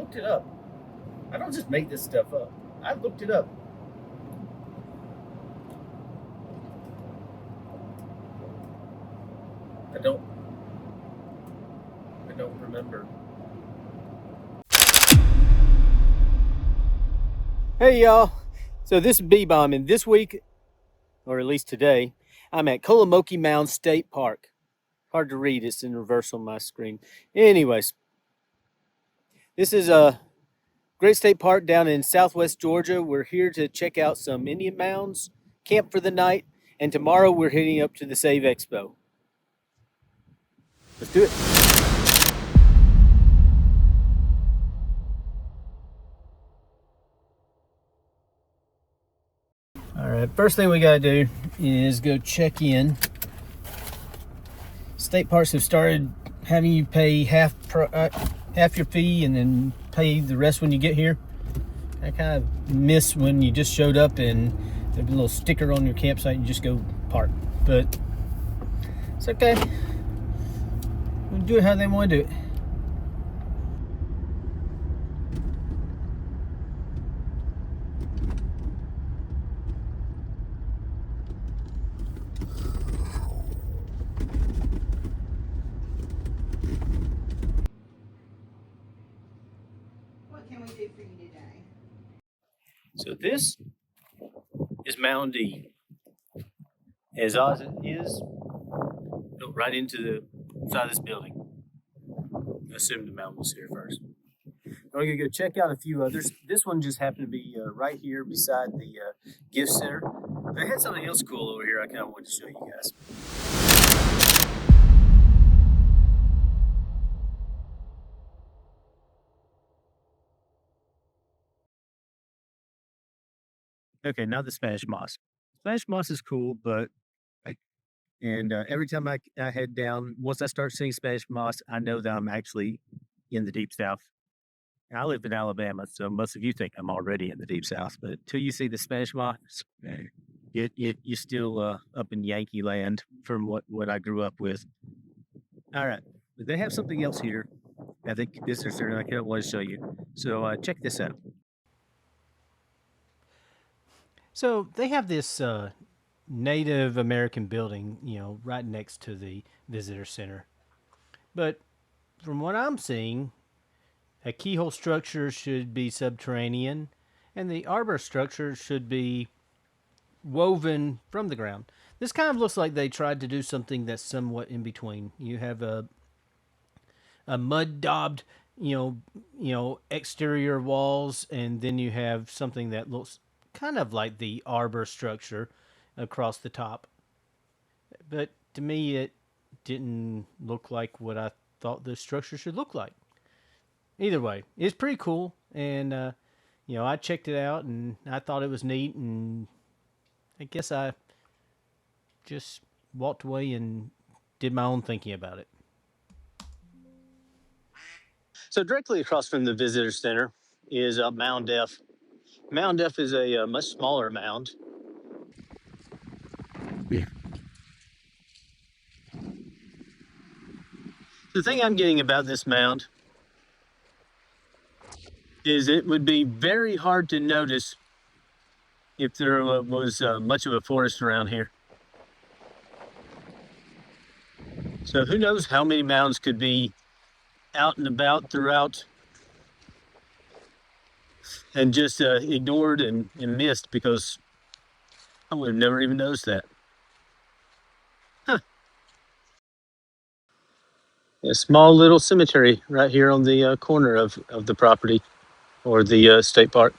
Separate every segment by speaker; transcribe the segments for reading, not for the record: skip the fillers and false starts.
Speaker 1: looked it up. I don't just make this stuff up. I looked it up. I don't remember. Hey y'all. So this is B-Bomb, and this week, or at least today, I'm at Kolomoki Mounds State Park. Hard to read, it's in reverse on my screen. Anyways, this is a great state park down in southwest Georgia. We're here to check out some Indian mounds, camp for the night, and tomorrow we're heading up to the Save Expo. Let's do it. All right, first thing we gotta do is go check in. State parks have started having you pay half your fee and then pay the rest when you get here. I kind of miss when you just showed up and there's a little sticker on your campsite and you just go park, but it's okay. We'll do it how they want to do it.
Speaker 2: What can we do for you today?
Speaker 1: So this is Mound D. As odd as it is, built right into the side of this building. I assume the mound was here first. We're going to go check out a few others. This one just happened to be right here beside the gift center. They had something else cool over here I kind of wanted to show you guys. Okay, now the Spanish moss. Spanish moss is cool, but every time I head down, once I start seeing Spanish moss, I know that I'm actually in the deep south. I live in Alabama, so most of you think I'm already in the deep south. But until you see the Spanish moss, you're still up in Yankee land from what I grew up with. All right, but they have something else here. I think this is certain I kind of want to show you. So check this out.
Speaker 3: So they have this Native American building, right next to the visitor center. But from what I'm seeing, a keyhole structure should be subterranean, and the arbor structure should be woven from the ground. This kind of looks like they tried to do something that's somewhat in between. You have a mud daubed, exterior walls, and then you have something that looks kind of like the arbor structure across the top. But to me, it didn't look like what I thought the structure should look like. Either way, it's pretty cool, and I checked it out, and I thought it was neat, and I guess I just walked away and did my own thinking about it.
Speaker 1: So directly across from the visitor center is Mound F. Mound F is a much smaller mound. The thing I'm getting about this mound is it would be very hard to notice if there was much of a forest around here. So who knows how many mounds could be out and about throughout and just ignored and missed because I would have never even noticed that. Huh. A small little cemetery right here on the corner of the property or the state park.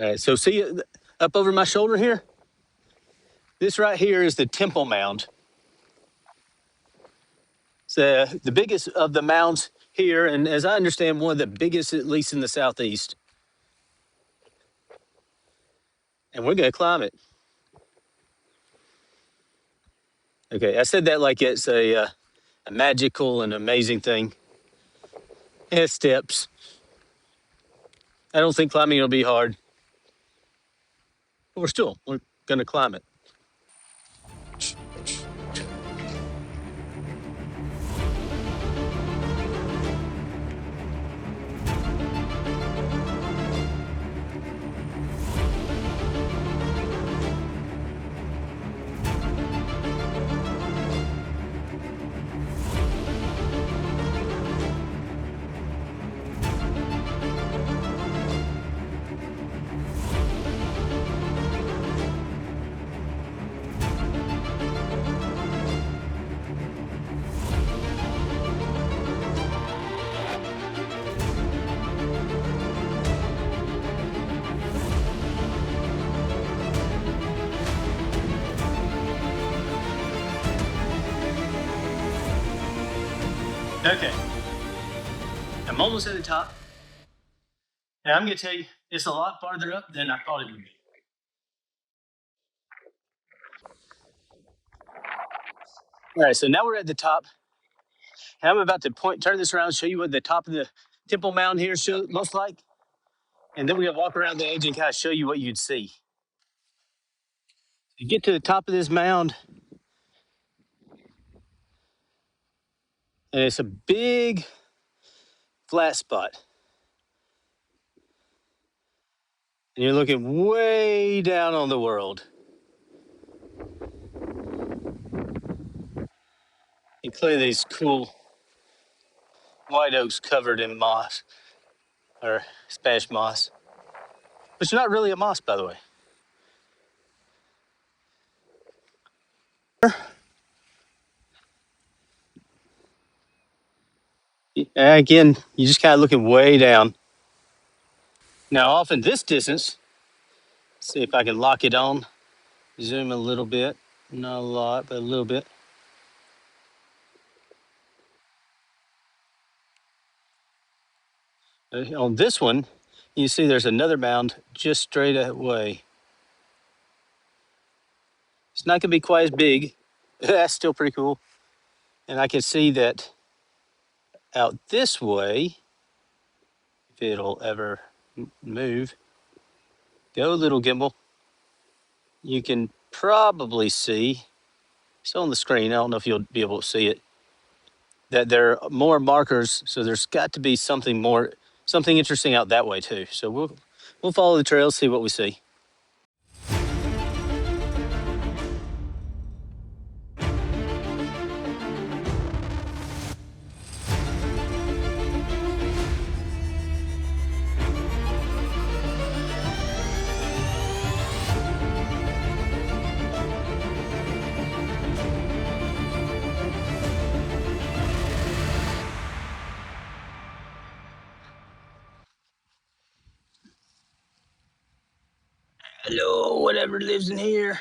Speaker 2: All right, so see up over my shoulder here? This right here is the Temple Mound. It's the biggest of the mounds here, and as I understand, one of the biggest, at least in the southeast. And we're gonna climb it. Okay, I said that like it's a magical and amazing thing. It has steps. I don't think climbing will be hard, but we're gonna climb it. Okay, I'm almost at the top. And I'm gonna tell you, it's a lot farther up than I thought it would be. All right, so now we're at the top. And I'm about to turn this around, show you what the top of the Temple Mound here looks like. And then we're gonna walk around the edge and kind of show you what you'd see. You get to the top of this mound, and it's a big flat spot. And you're looking way down on the world. And clearly these cool white oaks covered in moss, or Spanish moss. But it's not really a moss, by the way. And again, you're just kind of looking way down. Now off in this distance, see if I can lock it on. Zoom a little bit, not a lot, but a little bit. On this one, you see there's another mound just straight away. It's not gonna be quite as big. That's still pretty cool. And I can see that out this way, if it'll ever move, go little gimbal. You can probably see, it's on the screen, I don't know if you'll be able to see it, that there are more markers, so there's got to be something interesting out that way too. So we'll follow the trails, see what we see. Hello, whatever lives in here.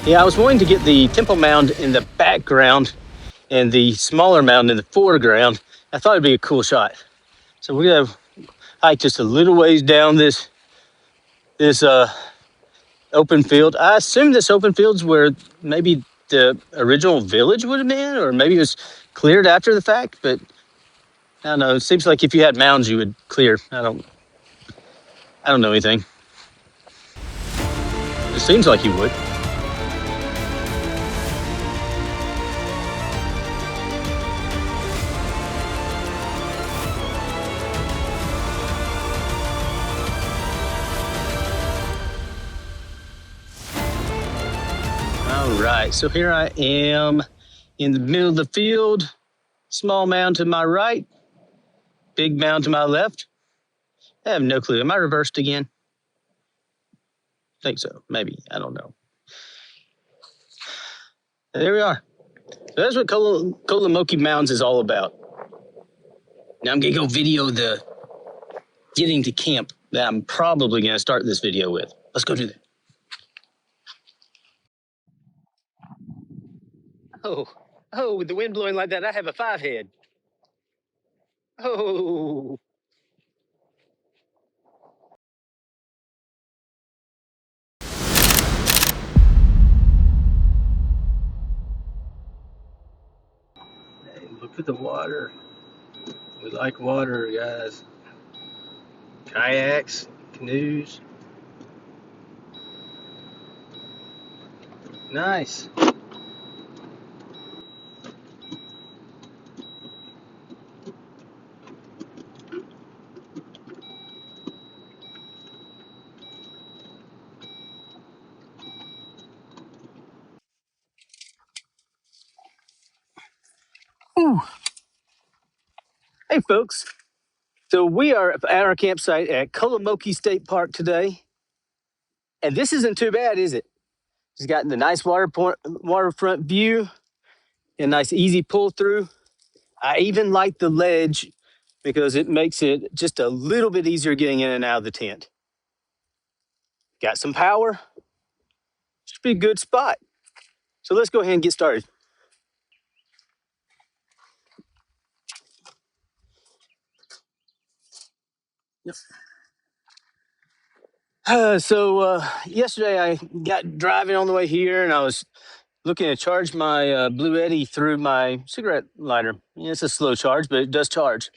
Speaker 2: Yeah, I was wanting to get the Temple Mound in the background and the smaller mound in the foreground. I thought it'd be a cool shot. So we're gonna hike just a little ways down this open field. I assume this open field's where maybe the original village would have been, or maybe it was cleared after the fact, but I don't know. It seems like if you had mounds, you would clear. I don't know anything. It seems like you would. right, so here I am in the middle of the field. Small mound to my right, big mound to my left. I have no clue. Am I reversed again? I think so. Maybe. I don't know. And there we are. So that's what Kolomoki Mounds is all about. Now I'm going to go video the getting to camp that I'm probably going to start this video with. Let's go do that. Oh, with the wind blowing like that, I have a 5 head. Oh. Hey, look at the water. We like water, guys. Kayaks, canoes. Nice. Ooh. Hey, folks. So we are at our campsite at Kolomoki State Park today. And this isn't too bad, is it? It's got the nice waterfront view, a nice easy pull through. I even like the ledge because it makes it just a little bit easier getting in and out of the tent. Got some power. Should be a good spot. So let's go ahead and get started. Yep. Yesterday I got driving on the way here and I was looking to charge my Blue Eddy through my cigarette lighter. Yeah, it's a slow charge, but it does charge.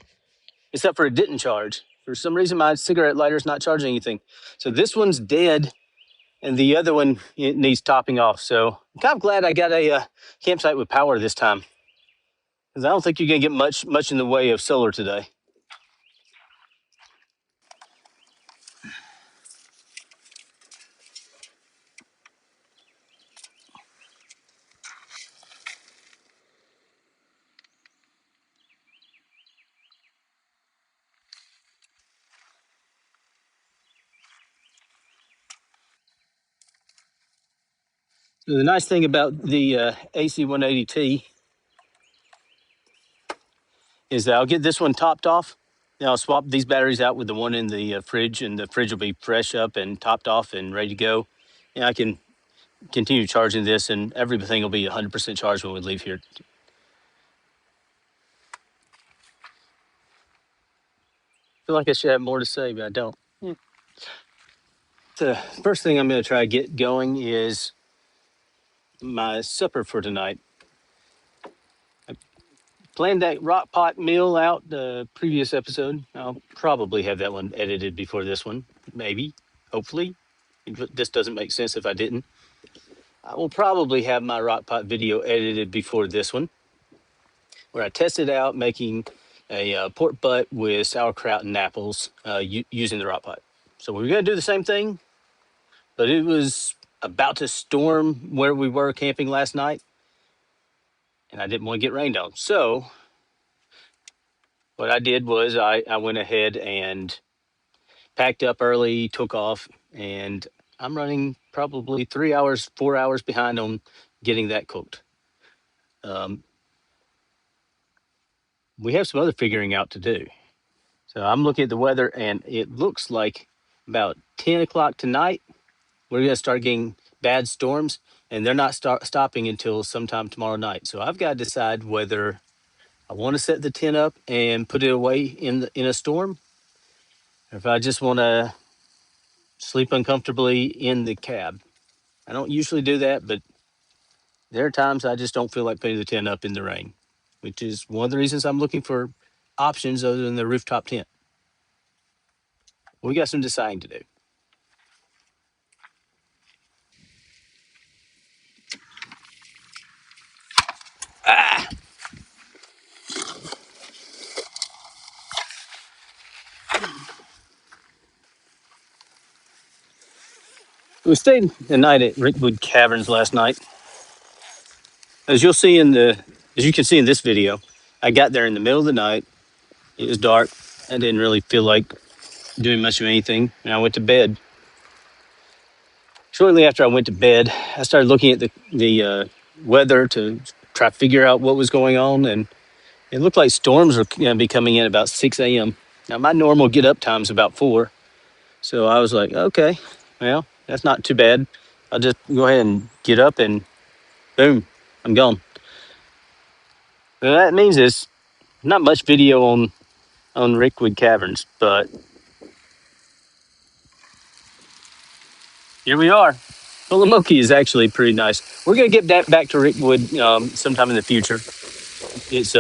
Speaker 2: Except for it didn't charge. For some reason, my cigarette lighter is not charging anything. So this one's dead, and the other one it needs topping off. So I'm kind of glad I got a campsite with power this time, because I don't think you're gonna get much in the way of solar today. So the nice thing about the AC 180T is that I'll get this one topped off. Then I'll swap these batteries out with the one in the fridge, and the fridge will be fresh up and topped off and ready to go. And I can continue charging this, and everything will be 100% charged when we leave here. I feel like I should have more to say, but I don't. The first thing I'm going to try to get going is my supper for tonight. I planned that rock pot meal out the previous episode. I'll probably have that one edited before this one, maybe, hopefully. This doesn't make sense if I didn't. I will probably have my rock pot video edited before this one, where I tested out making a pork butt with sauerkraut and apples using the rock pot. So we're going to do the same thing, but it was about to storm where we were camping last night, and I didn't want to get rained on. So what I did was I went ahead and packed up early, took off, and I'm running probably 3 hours, 4 hours behind on getting that cooked. We have some other figuring out to do. So I'm looking at the weather, and it looks like about 10 o'clock tonight, we're going to start getting bad storms, and they're not stopping until sometime tomorrow night. So I've got to decide whether I want to set the tent up and put it away in a storm, or if I just want to sleep uncomfortably in the cab. I don't usually do that, but there are times I just don't feel like putting the tent up in the rain, which is one of the reasons I'm looking for options other than the rooftop tent. We got some deciding to do. Ah! We stayed the night at Rickwood Caverns last night. As you can see in this video, I got there in the middle of the night. It was dark. I didn't really feel like doing much of anything, and I went to bed. Shortly after I went to bed, I started looking at the weather to try to figure out what was going on, and it looked like storms were going to be coming in about 6 a.m. Now, my normal get up time is about 4, so I was like, okay, well, that's not too bad. I'll just go ahead and get up, and boom, I'm gone. Well, that means there's not much video on Rickwood Caverns, but here we are. Kolomoki is actually pretty nice. We're gonna get that back to Rickwood sometime in the future. It's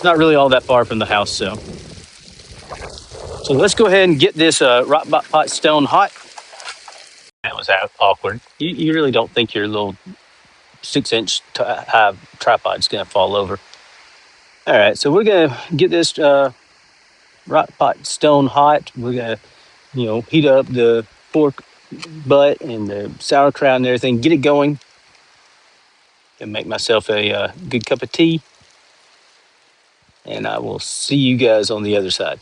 Speaker 2: not really all that far from the house, so let's go ahead and get this rock pot stone hot. That was awkward. You really don't think your little 6-inch high tripod's gonna fall over. All right, so we're gonna get this rock pot stone hot. We're gonna heat up the pork butt and the sauerkraut and everything. Get it going. And make myself a good cup of tea. And I will see you guys on the other side.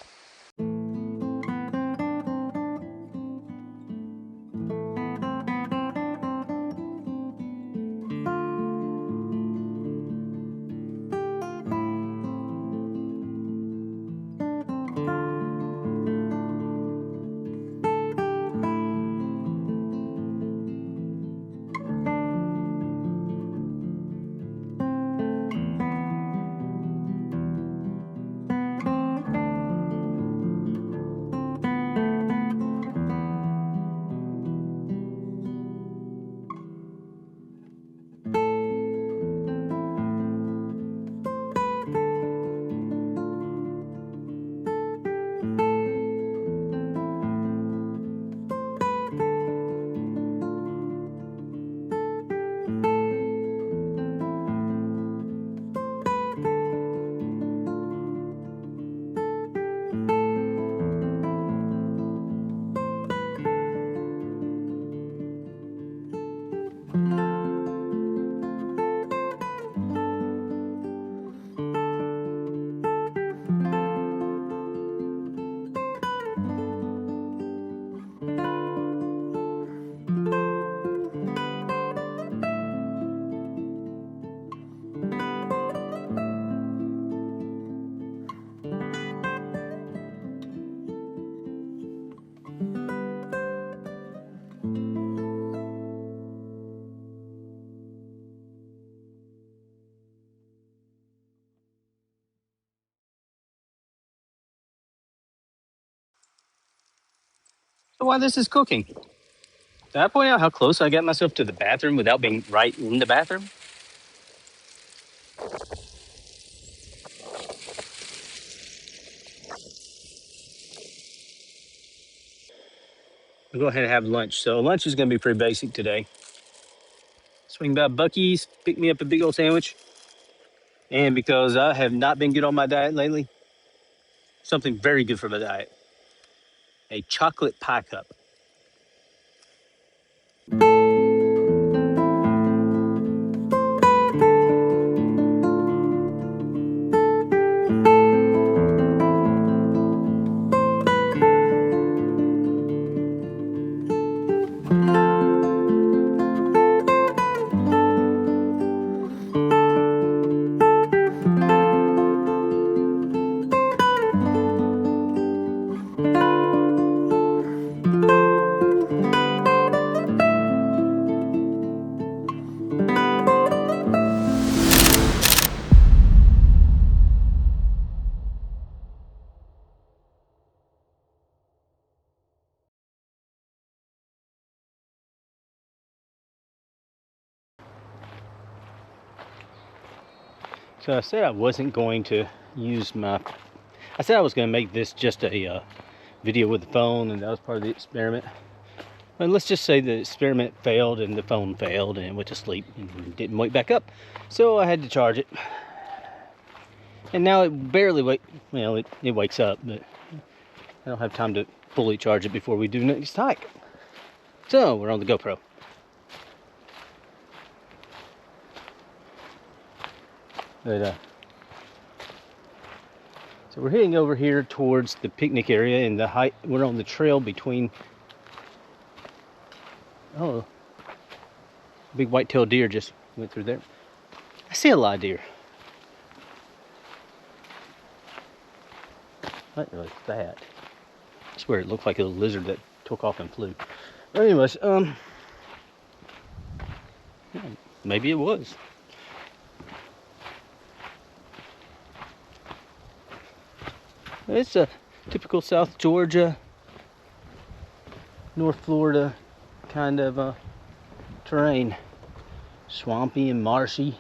Speaker 2: So while this is cooking, did I point out how close I got myself to the bathroom without being right in the bathroom? We'll go ahead and have lunch. So lunch is going to be pretty basic today. Swing by Buc-ee's, pick me up a big old sandwich. And because I have not been good on my diet lately, something very good for my diet. A chocolate pie cup. So I said I wasn't going to use I said I was going to make this just a video with the phone, and that was part of the experiment. And let's just say the experiment failed and the phone failed and it went to sleep and didn't wake back up. So I had to charge it. And now it barely it wakes up, but I don't have time to fully charge it before we do next hike. So we're on the GoPro.
Speaker 3: But so we're heading over here towards the picnic area, and we're on the trail between. Oh, big white-tailed deer just went through there. I see a lot of deer. What was that? I swear it looked like a lizard that took off and flew. But anyways, maybe it was. It's a typical South Georgia, North Florida kind of terrain. Swampy and marshy.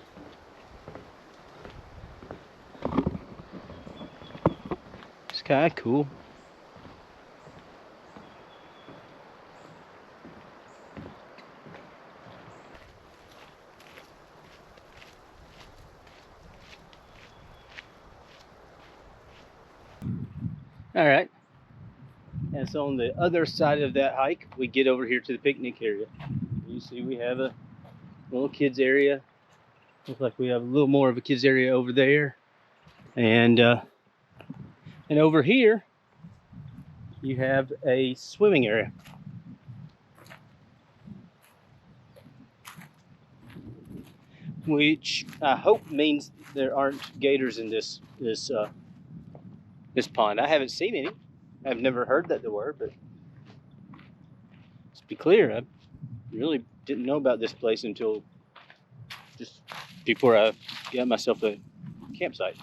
Speaker 3: It's kind of cool. All right. And so on the other side of that hike, we get over here to the picnic area. You see we have a little kids area. Looks like we have a little more of a kids area over there. And over here, you have a swimming area. Which I hope means there aren't gators in this pond. I haven't seen any. I've never heard that there were, but let's be clear, I really didn't know about this place until just before I got myself a campsite.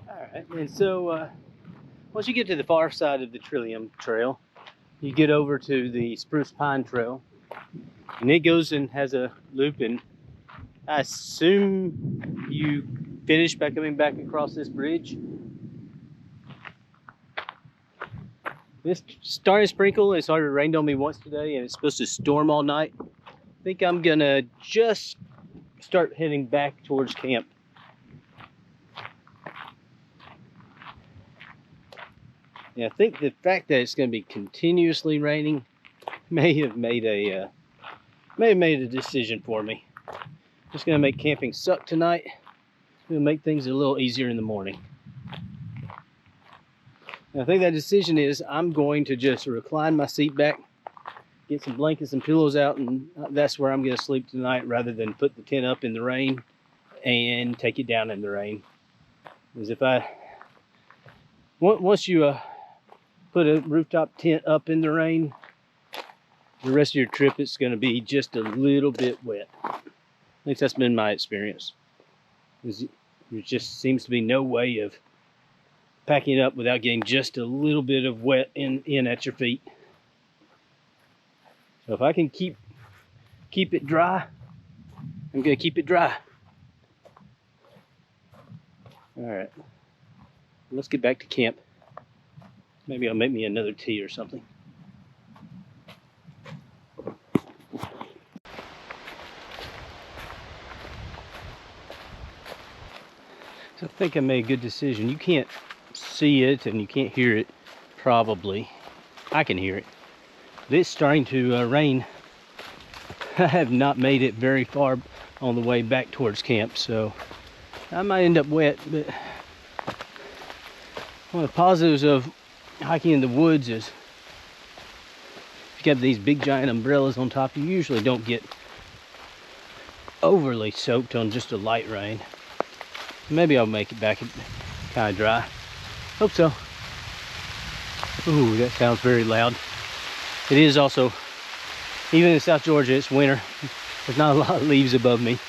Speaker 3: Alright, and so once you get to the far side of the Trillium Trail, you get over to the Spruce Pine Trail, and it goes and has a loop, and I assume you finish by coming back across this bridge. This starting sprinkle, it's already rained on me once today, and it's supposed to storm all night. I think I'm gonna just start heading back towards camp. Yeah, I think the fact that it's going to be continuously raining may have made a decision for me. Just going to make camping suck tonight. Going to make things a little easier in the morning. And I think that decision is I'm going to just recline my seat back, get some blankets and pillows out, and that's where I'm going to sleep tonight, rather than put the tent up in the rain and take it down in the rain. Because if once you put a rooftop tent up in the rain, the rest of your trip it's going to be just a little bit wet. At least that's been my experience. There just seems to be no way of packing it up without getting just a little bit of wet in at your feet. So if I can keep it dry, I'm going to keep it dry. All right, let's get back to camp. Maybe I'll make me another tea or something. So I think I made a good decision. You can't see it and you can't hear it, probably. I can hear it. But it's starting to rain. I have not made it very far on the way back towards camp, so I might end up wet, but one of the positives of hiking in the woods is if you got these big giant umbrellas on top, you usually don't get overly soaked on just a light rain. Maybe I'll make it back kind of dry. Hope so. Ooh, that sounds very loud. It is also, even in South Georgia, it's winter. There's not a lot of leaves above me.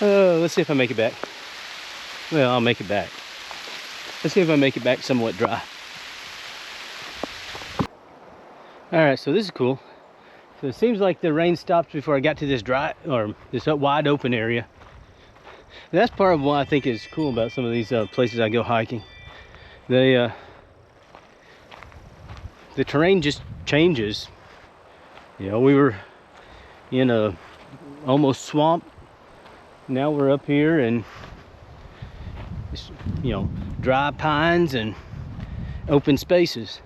Speaker 3: Let's see if I make it back. Well, I'll make it back. Let's see if I make it back somewhat dry. All right, so this is cool. So it seems like the rain stopped before I got to this this wide open area. And that's part of what I think is cool about some of these places I go hiking. The terrain just changes. You know, we were in a almost swamp. Now we're up here and it's, you know, dry pines and open spaces.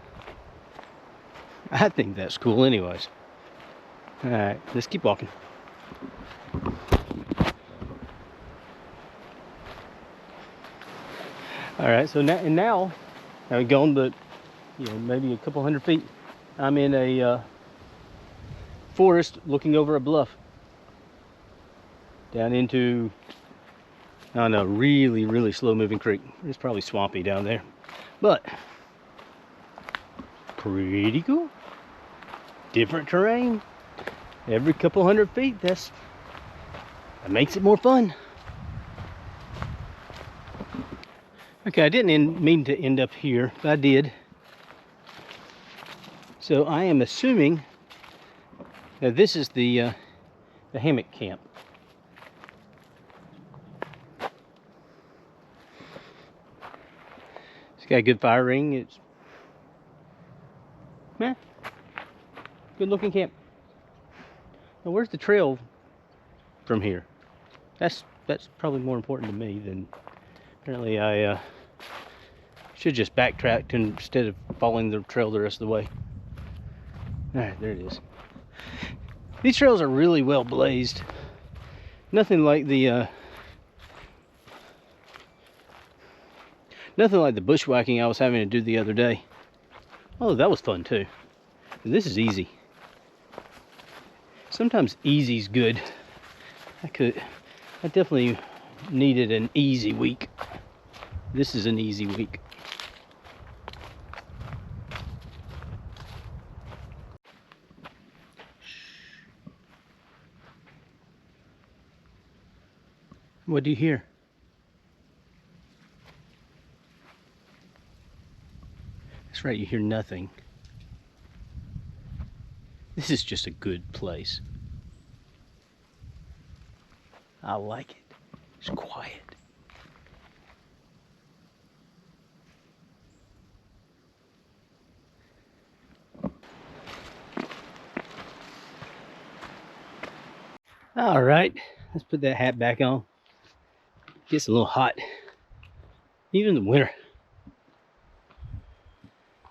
Speaker 3: I think that's cool anyways. All right, let's keep walking. All right, so now I've gone, but you know, maybe a couple hundred feet. I'm in a forest looking over a bluff down into, I don't know, really slow moving creek. It's probably swampy down there, but pretty cool. Different terrain every couple hundred feet. That makes it more fun. Okay, I didn't mean to end up here, but I did. So I am assuming that this is the hammock camp. It's got a good fire ring. It's good looking camp. Now where's the trail from here? That's probably more important to me than apparently I should just backtrack instead of following the trail the rest of the way. All right, there it is. These trails are really well blazed. Nothing like the bushwhacking I was having to do the other day. Oh, that was fun too. This is easy. Sometimes easy's good. I definitely needed an easy week. This is an easy week. What do you hear? That's right, you hear nothing. This is just a good place. I like it. It's quiet. All right, let's put that hat back on. Gets a little hot, even in the winter.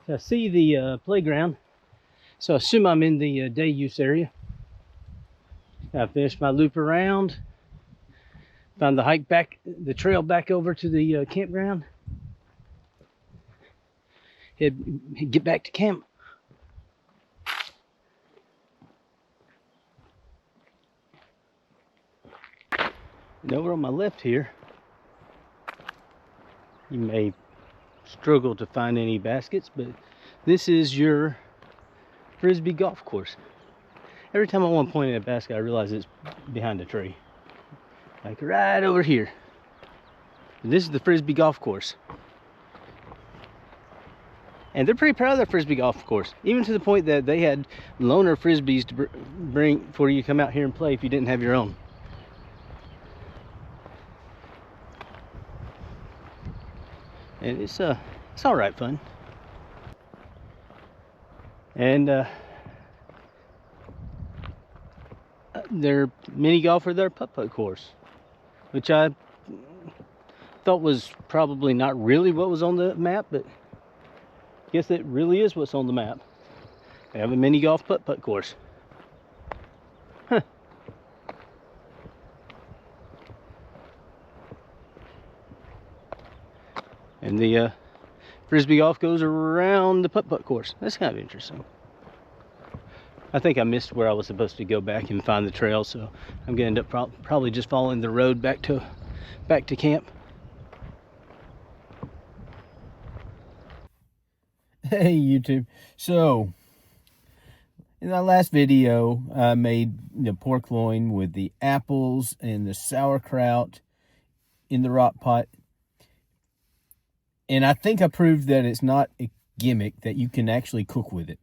Speaker 3: So I see the playground, so I assume I'm in the day use area. I finished my loop around, found the trail back over to the campground. Get back to camp. And over on my left here, you may struggle to find any baskets, but this is your frisbee golf course. Every time I want to point at a basket, I realize it's behind a tree. Like right over here. And this is the frisbee golf course. And they're pretty proud of their frisbee golf course, even to the point that they had loaner frisbees to bring for you to come out here and play if you didn't have your own. And it's all right fun. And their mini golf or their putt-putt course, which I thought was probably not really what was on the map, but I guess it really is what's on the map. They have a mini golf putt-putt course. Huh. And the frisbee golf goes around the putt-putt course. That's kind of interesting. I think I missed where I was supposed to go back and find the trail, so I'm gonna end up probably just following the road back to camp.
Speaker 4: Hey YouTube. So in that last video, I made the pork loin with the apples and the sauerkraut in the rock pot. And I think I proved that it's not a gimmick, that you can actually cook with it.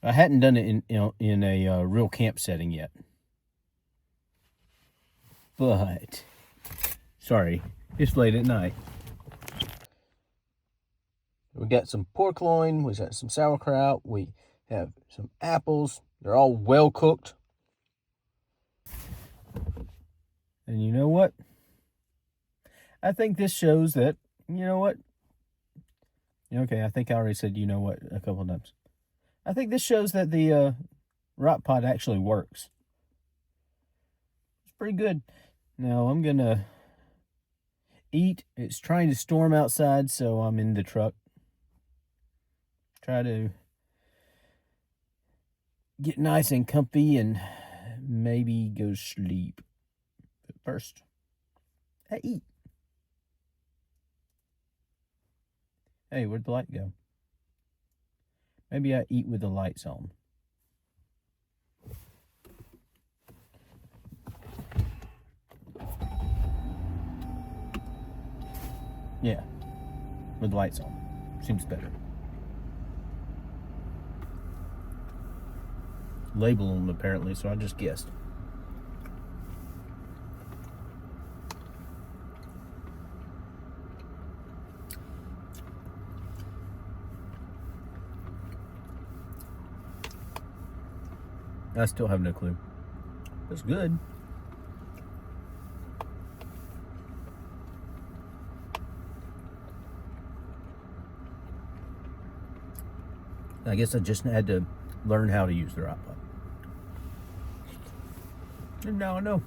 Speaker 4: I hadn't done it in a real camp setting yet. But, sorry, it's late at night. We got some pork loin, we got some sauerkraut, we have some apples. They're all well cooked. And you know what? I think this shows that, you know what? Okay, I think I already said you know what a couple of times. I think this shows that the rock pot actually works. It's pretty good. Now I'm gonna eat. It's trying to storm outside, so I'm in the truck. Try to get nice and comfy and maybe go sleep. But first, I eat. Hey, where'd the light go? Maybe I eat with the lights on. Yeah, with the lights on. Seems better. Label them apparently, so I just guessed. I still have no clue. It's good. I guess I just had to learn how to use the rock pot. And now I know.